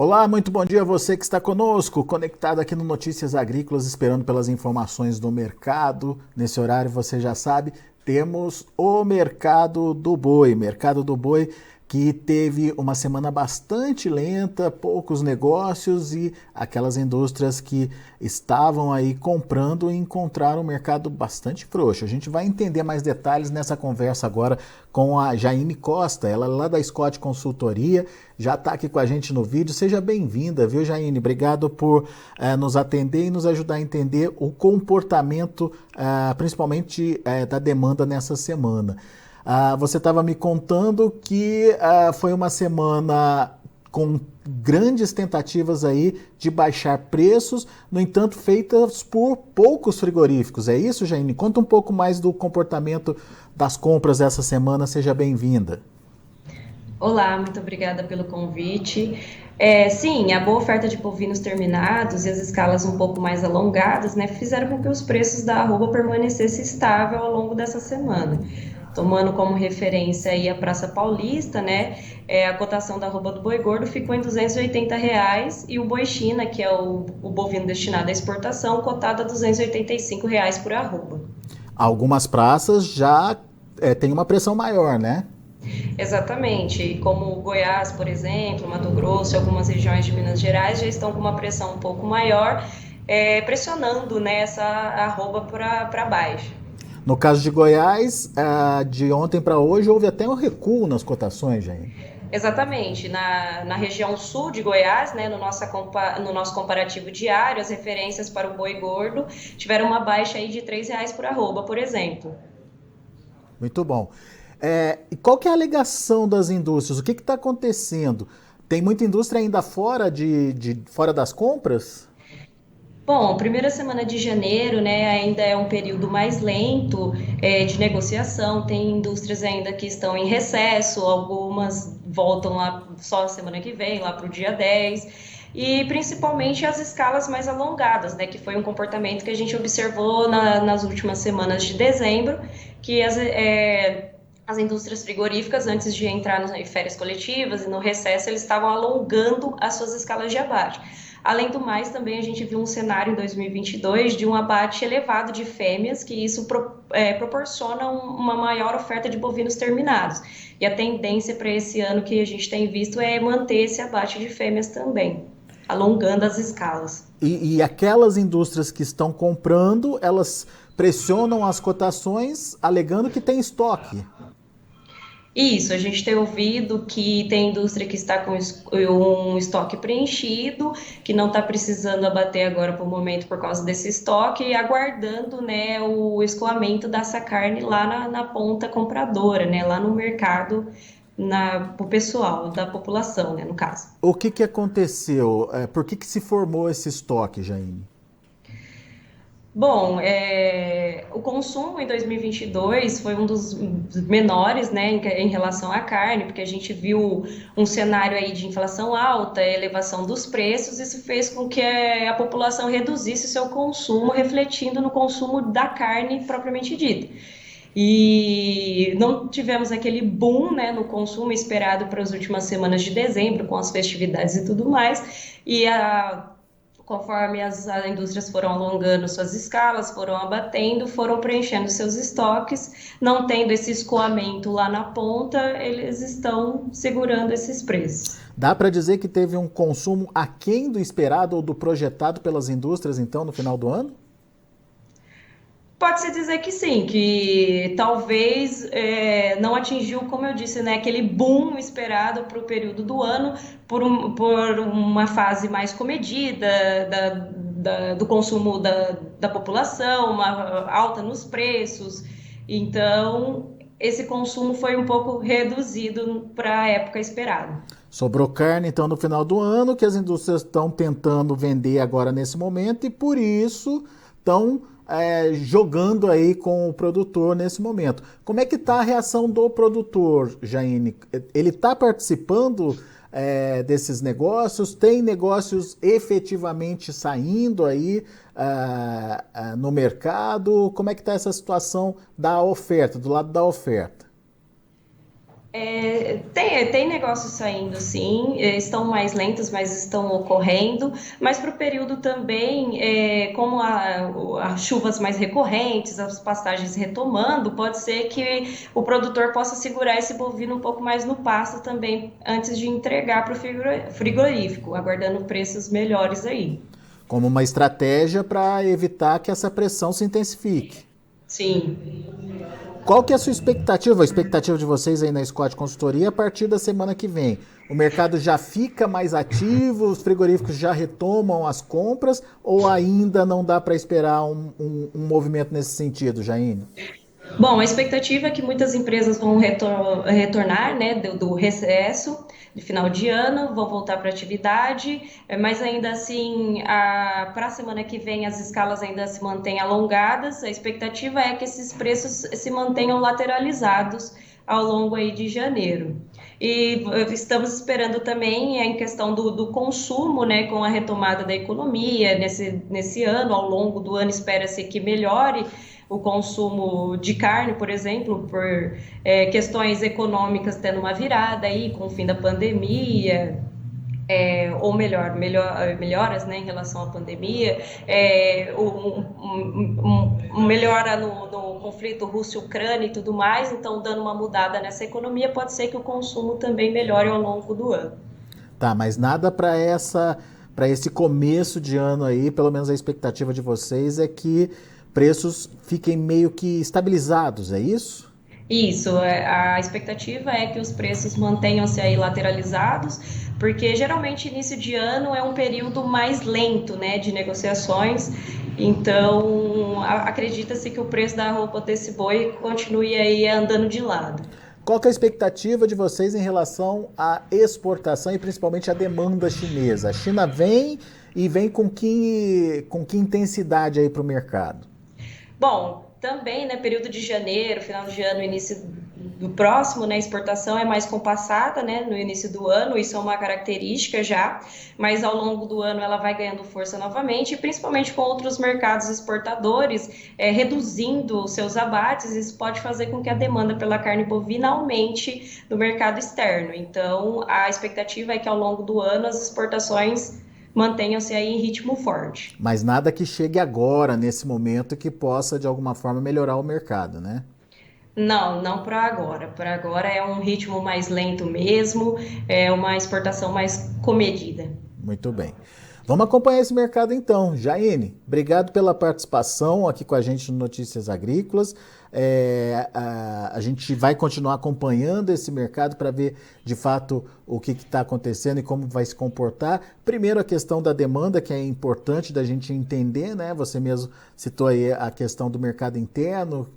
Olá, muito bom dia a você que está conosco, conectado aqui no Notícias Agrícolas, esperando pelas informações do mercado. Nesse horário, você já sabe, temos o Mercado do Boi. Mercado do Boi que teve uma semana bastante lenta, poucos negócios e aquelas indústrias que estavam aí comprando e encontraram um mercado bastante frouxo. A gente vai entender mais detalhes nessa conversa agora com a Jaine Costa, ela é lá da Scott Consultoria, já está aqui com a gente no vídeo. Seja bem-vinda, viu, Jaine? Obrigado por nos atender e nos ajudar a entender o comportamento, principalmente da demanda nessa semana. Você estava me contando que foi uma semana com grandes tentativas aí de baixar preços, no entanto, feitas por poucos frigoríficos. É isso, Jaine? Conta um pouco mais do comportamento das compras essa semana. Seja bem-vinda. Olá, muito obrigada pelo convite. Sim, a boa oferta de bovinos terminados e as escalas um pouco mais alongadas, né, fizeram com que os preços da arroba permanecessem estáveis ao longo dessa semana. Tomando como referência aí a Praça Paulista, né, a cotação da arroba do boi gordo ficou em R$ 280 e o boi China, que é o bovino destinado à exportação, cotado a R$ 285 por arroba. Algumas praças já têm uma pressão maior, né? Exatamente, como Goiás, por exemplo, Mato Grosso e algumas regiões de Minas Gerais já estão com uma pressão um pouco maior, pressionando, né, essa arroba para baixo. No caso de Goiás, de ontem para hoje, houve até um recuo nas cotações, Jaine. Exatamente, na região sul de Goiás, né, no nosso comparativo diário, as referências para o boi gordo tiveram uma baixa aí de R$ 3 por arroba, por exemplo. Muito bom. E qual que é a alegação das indústrias? O que está acontecendo? Tem muita indústria ainda fora fora das compras? Bom, primeira semana de janeiro, né, ainda é um período mais lento de negociação. Tem indústrias ainda que estão em recesso, algumas voltam lá só semana que vem, lá para o dia 10. E principalmente as escalas mais alongadas, né, que foi um comportamento que a gente observou nas últimas semanas de dezembro, que as indústrias frigoríficas, antes de entrar nas férias coletivas e no recesso, eles estavam alongando as suas escalas de abate. Além do mais, também a gente viu um cenário em 2022 de um abate elevado de fêmeas, que isso proporciona uma maior oferta de bovinos terminados. E a tendência para esse ano que a gente tem visto é manter esse abate de fêmeas também, alongando as escalas. E aquelas indústrias que estão comprando, elas pressionam as cotações alegando que tem estoque. Isso, a gente tem ouvido que tem indústria que está com um estoque preenchido, que não está precisando abater agora por momento por causa desse estoque, e aguardando, né, o escoamento dessa carne lá na ponta compradora, né, lá no mercado, para o pessoal, da população, né, no caso. O que aconteceu? Por que se formou esse estoque, Jaine? Bom, o consumo em 2022 foi um dos menores, né, em relação à carne, porque a gente viu um cenário aí de inflação alta, elevação dos preços, isso fez com que a população reduzisse seu consumo, refletindo no consumo da carne propriamente dita. E não tivemos aquele boom, né, no consumo esperado para as últimas semanas de dezembro, com as festividades e tudo mais, conforme as indústrias foram alongando suas escalas, foram abatendo, foram preenchendo seus estoques, não tendo esse escoamento lá na ponta, eles estão segurando esses preços. Dá para dizer que teve um consumo aquém do esperado ou do projetado pelas indústrias, então, no final do ano? Pode-se dizer que sim, que talvez não atingiu, como eu disse, né, aquele boom esperado para o período do ano, por uma fase mais comedida do consumo da população, uma alta nos preços. Então, esse consumo foi um pouco reduzido para a época esperada. Sobrou carne, então, no final do ano, que as indústrias estão tentando vender agora nesse momento e, por isso, estão jogando aí com o produtor nesse momento. Como é que está a reação do produtor, Jaine? Ele está participando desses negócios? Tem negócios efetivamente saindo aí no mercado? Como é que está essa situação da oferta, do lado da oferta? Tem negócios saindo, sim, estão mais lentos, mas estão ocorrendo, mas para o período também, como as chuvas mais recorrentes, as pastagens retomando, pode ser que o produtor possa segurar esse bovino um pouco mais no pasto também, antes de entregar para o frigorífico, aguardando preços melhores aí. Como uma estratégia para evitar que essa pressão se intensifique. Sim. Qual que é a sua expectativa, a expectativa de vocês aí na Scott Consultoria a partir da semana que vem? O mercado já fica mais ativo, os frigoríficos já retomam as compras ou ainda não dá para esperar um movimento nesse sentido, Jaine? Bom, a expectativa é que muitas empresas vão retornar, né, do recesso de final de ano, vão voltar para a atividade, mas ainda assim, para a semana que vem as escalas ainda se mantêm alongadas. A expectativa é que esses preços se mantenham lateralizados ao longo aí de janeiro. E estamos esperando também em questão do consumo, né, com a retomada da economia nesse ano, ao longo do ano espera-se que melhore o consumo de carne, por exemplo, por questões econômicas tendo uma virada aí com o fim da pandemia, ou melhoras, né, em relação à pandemia, melhora no conflito Rússia-Ucrânia e tudo mais, então dando uma mudada nessa economia, pode ser que o consumo também melhore ao longo do ano. Tá, mas nada para esse começo de ano aí, pelo menos a expectativa de vocês é que preços fiquem meio que estabilizados, é isso? Isso, a expectativa é que os preços mantenham-se aí lateralizados, porque geralmente início de ano é um período mais lento, né, de negociações, então acredita-se que o preço da roupa desse boi continue aí andando de lado. Qual que é a expectativa de vocês em relação à exportação e principalmente à demanda chinesa? A China vem e vem com que intensidade aí para o mercado? Bom, também, né, período de janeiro, final de ano, início do próximo, né, exportação é mais compassada, né, no início do ano, isso é uma característica já, mas ao longo do ano ela vai ganhando força novamente, e principalmente com outros mercados exportadores reduzindo seus abates, isso pode fazer com que a demanda pela carne bovina aumente no mercado externo. Então, a expectativa é que ao longo do ano as exportações mantenham-se aí em ritmo forte. Mas nada que chegue agora, nesse momento, que possa de alguma forma melhorar o mercado, né? Não, não para agora. Para agora é um ritmo mais lento mesmo, é uma exportação mais comedida. Muito bem. Vamos acompanhar esse mercado então. Jaine, obrigado pela participação aqui com a gente no Notícias Agrícolas. A gente vai continuar acompanhando esse mercado para ver de fato o que está acontecendo e como vai se comportar. Primeiro, a questão da demanda, que é importante da gente entender, né? Você mesmo citou aí a questão do mercado interno.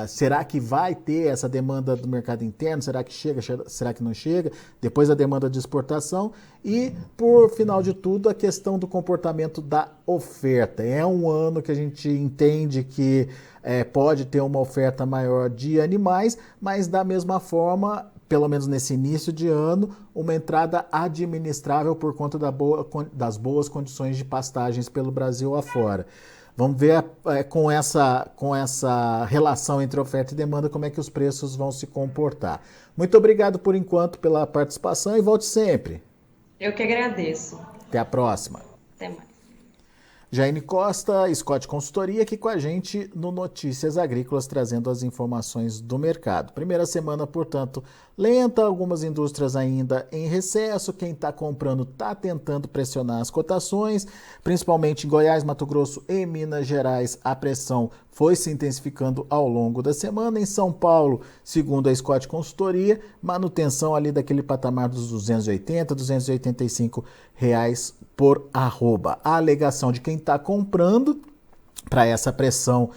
Será que vai ter essa demanda do mercado interno? Será que chega? Será que não chega? Depois a demanda de exportação e, por final de tudo, a questão do comportamento da oferta. É um ano que a gente entende que pode ter uma oferta maior de animais, mas da mesma forma, pelo menos nesse início de ano, uma entrada administrável por conta das boas condições de pastagens pelo Brasil afora. Vamos ver com essa relação entre oferta e demanda como é que os preços vão se comportar. Muito obrigado por enquanto pela participação e volte sempre. Eu que agradeço. Até a próxima. Até mais. Jaine Costa, Scott Consultoria, aqui com a gente no Notícias Agrícolas, trazendo as informações do mercado. Primeira semana, portanto, lenta, algumas indústrias ainda em recesso. Quem está comprando está tentando pressionar as cotações, principalmente em Goiás, Mato Grosso e Minas Gerais. A pressão foi se intensificando ao longo da semana. Em São Paulo, segundo a Scott Consultoria, manutenção ali daquele patamar dos 280, 285 reais por arroba. A alegação de quem está comprando para essa pressão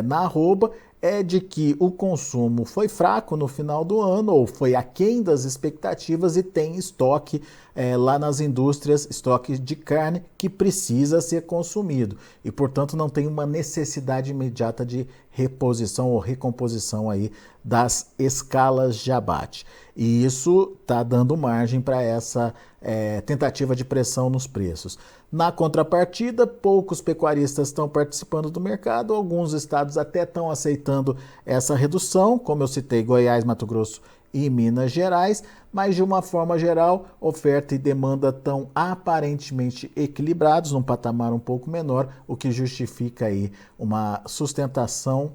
na arroba é de que o consumo foi fraco no final do ano ou foi aquém das expectativas e tem estoque lá nas indústrias, estoque de carne que precisa ser consumido e, portanto, não tem uma necessidade imediata de reposição ou recomposição aí das escalas de abate. E isso está dando margem para essa tentativa de pressão nos preços. Na contrapartida, poucos pecuaristas estão participando do mercado, alguns estados até estão aceitando essa redução, como eu citei, Goiás, Mato Grosso e Minas Gerais, mas de uma forma geral, oferta e demanda estão aparentemente equilibrados, num patamar um pouco menor, o que justifica aí uma sustentação,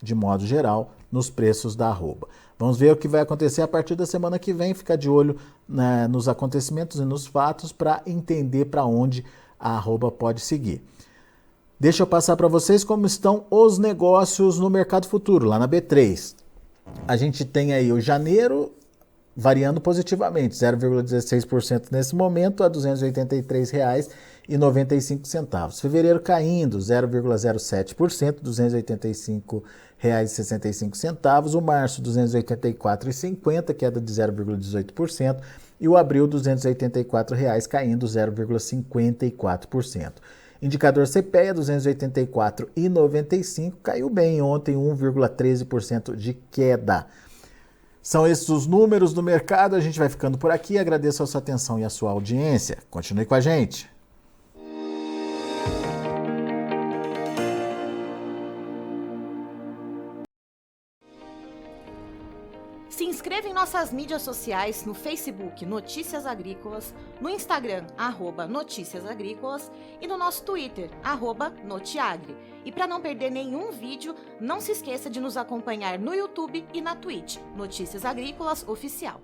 de modo geral, nos preços da arroba. Vamos ver o que vai acontecer a partir da semana que vem, ficar de olho, né, nos acontecimentos e nos fatos para entender para onde a arroba pode seguir. Deixa eu passar para vocês como estão os negócios no mercado futuro, lá na B3. A gente tem aí o janeiro variando positivamente, 0,16% nesse momento, a R$ 283,95. Fevereiro caindo, 0,07%, R$ 285,65. O março, R$ 284,50, queda de 0,18%. E o abril, R$ 284, caindo 0,54%. Indicador CPEA, 284,95, caiu bem ontem, 1,13% de queda. São esses os números do mercado, a gente vai ficando por aqui, agradeço a sua atenção e a sua audiência. Continue com a gente. Se inscreva em nossas mídias sociais, no Facebook Notícias Agrícolas, no Instagram @Notícias Agrícolas e no nosso Twitter @Notiagre. E para não perder nenhum vídeo, não se esqueça de nos acompanhar no YouTube e na Twitch, Notícias Agrícolas Oficial.